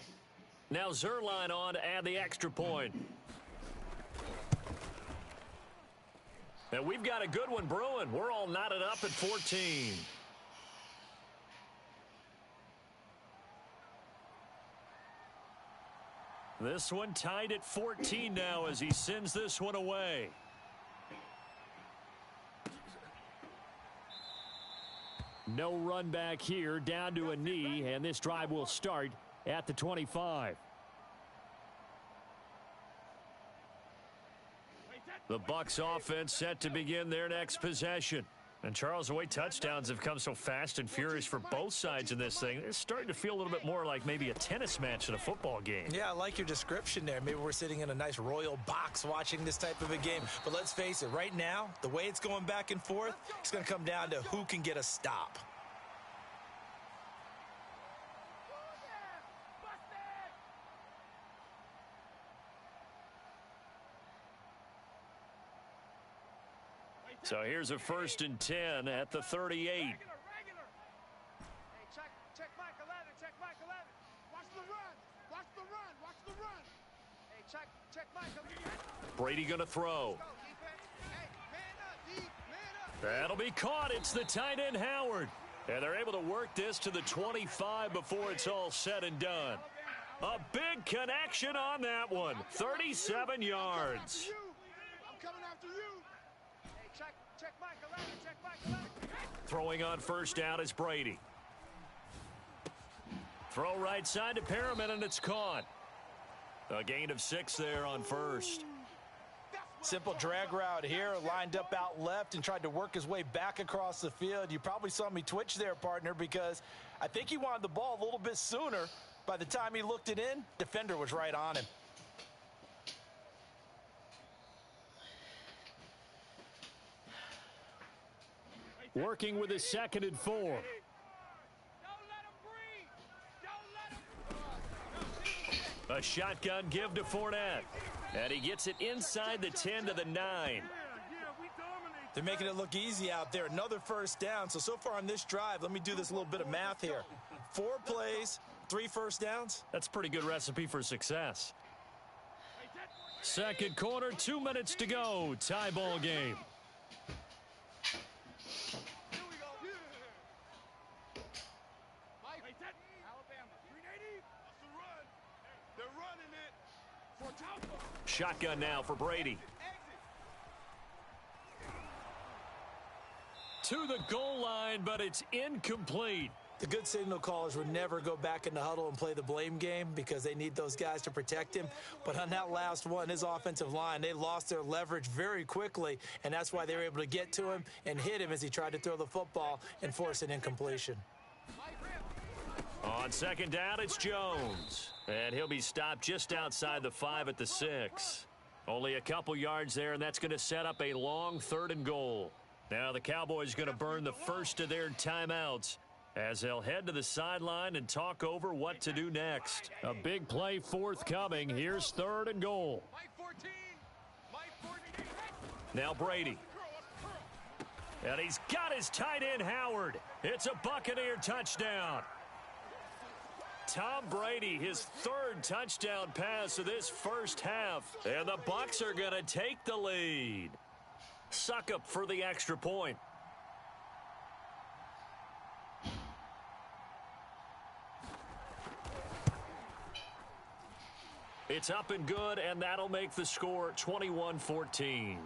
Now Zerline on to add the extra point. And we've got a good one brewing. We're all knotted up at 14. This one tied at 14 now as he sends this one away. No run back here, down to a knee, and this drive will start at the 25. The Bucs offense set to begin their next possession. And, Charles, the way touchdowns have come so fast and furious for both sides in this thing, it's starting to feel a little bit more like maybe a tennis match in a football game. Yeah, I like your description there. Maybe we're sitting in a nice royal box watching this type of a game. But let's face it, right now, the way it's going back and forth, it's going to come down to who can get a stop. So here's a 1st and 10 at the 38. Hey, check Mike 11, check Mike 11. Watch the run, watch the run, watch the run. Hey, check Mike 11. Brady going to throw. Hey, man up, D, man up. That'll be caught. It's the tight end, Howard. And they're able to work this to the 25 before it's all said and done. A big connection on that one. 37 yards. I'm coming after you. Hey, check Mike 11, check Mike 11. Throwing on 1st down is Brady. Throw right side to Perriman, and it's caught. A gain of 6 there on 1st. Simple drag route here, lined up out left and tried to work his way back across the field. You probably saw me twitch there, partner, because I think he wanted the ball a little bit sooner. By the time he looked it in, defender was right on him. Working with his 2nd and 4. A shotgun give to Fournette. And he gets it inside the 10 to the 9. They're making it look easy out there. Another 1st down. So far on this drive, let me do this little bit of math here. 4 plays, 3 1st downs. That's a pretty good recipe for success. 2nd quarter, 2 minutes to go. Tie ball game. Shotgun now for Brady. To the goal line, but it's incomplete. The good signal callers would never go back in the huddle and play the blame game because they need those guys to protect him. But on that last one, his offensive line, they lost their leverage very quickly, and that's why they were able to get to him and hit him as he tried to throw the football and force an incompletion. On 2nd down, it's Jones. And he'll be stopped just outside the 5 at the 6. Only a couple yards there, and that's going to set up a long 3rd and goal. Now the Cowboys going to burn the first of their timeouts as they'll head to the sideline and talk over what to do next. A big play forthcoming. Here's 3rd and goal. Now Brady. And he's got his tight end, Howard. It's a Buccaneer touchdown. Tom Brady, his 3rd touchdown pass of this first half. And the Bucs are going to take the lead. Succop for the extra point. It's up and good, and that'll make the score 21-14.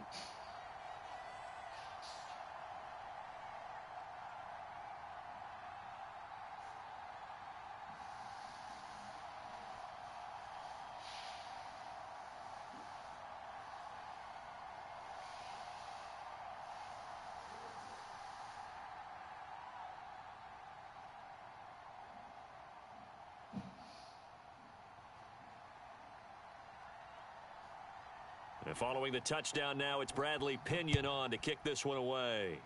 And following the touchdown now, it's Bradley Pinion on to kick this one away.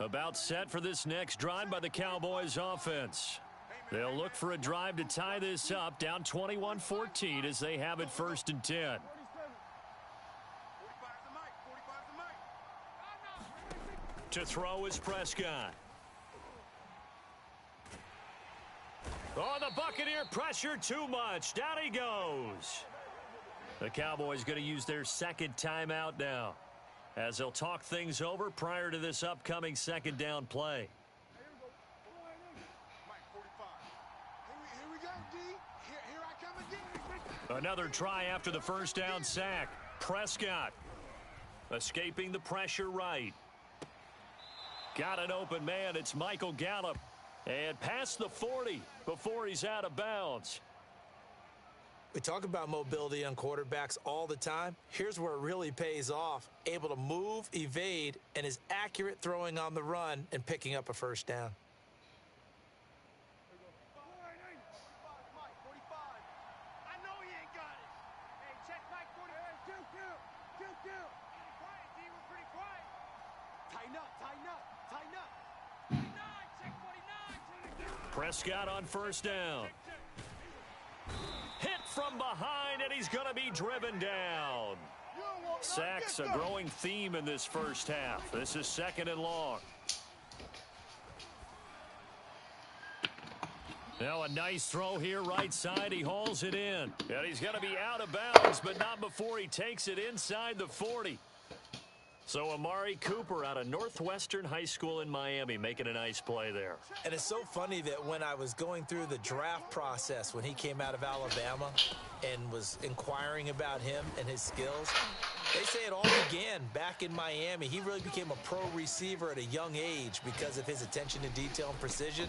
About set for this next drive by the Cowboys offense. They'll look for a drive to tie this up, down 21-14 as they have it 1st and 10. To throw is Prescott. Oh, the Buccaneer pressure too much. Down he goes. The Cowboys going to use their 2nd timeout now as they'll talk things over prior to this upcoming 2nd down play. Here we go, D. Here I come again. Another try after the 1st down sack. Prescott escaping the pressure right. Got an open man. It's Michael Gallup. And past the 40 before he's out of bounds. We talk about mobility on quarterbacks all the time. Here's where it really pays off. Able to move, evade, and is accurate throwing on the run and picking up a first down. Prescott on first down. Hit from behind, and he's going to be driven down. Sacks, a growing theme in this first half. This is 2nd and long. Now a nice throw here right side. He hauls it in. And he's going to be out of bounds, but not before he takes it inside the 40. So Amari Cooper out of Northwestern High School in Miami making a nice play there. And it's so funny that when I was going through the draft process when he came out of Alabama and was inquiring about him and his skills, they say it all began back in Miami. He really became a pro receiver at a young age because of his attention to detail and precision.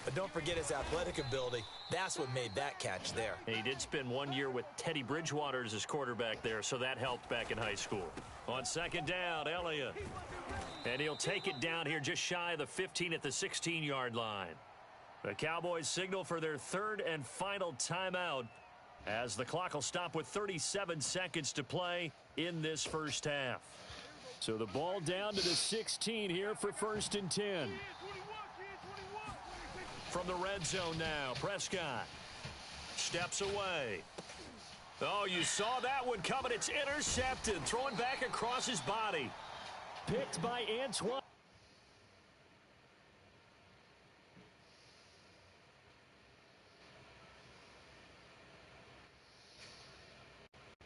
But don't forget his athletic ability. That's what made that catch there. He did spend 1 year with Teddy Bridgewater as his quarterback there, so that helped back in high school. On 2nd down, Elliott. And he'll take it down here just shy of the 15 at the 16-yard line. The Cowboys signal for their 3rd and final timeout as the clock will stop with 37 seconds to play in this first half. So the ball down to the 16 here for 1st and 10. From the red zone now, Prescott steps away. Oh, you saw that one coming. It's intercepted. Throwing back across his body. Picked by Antoine.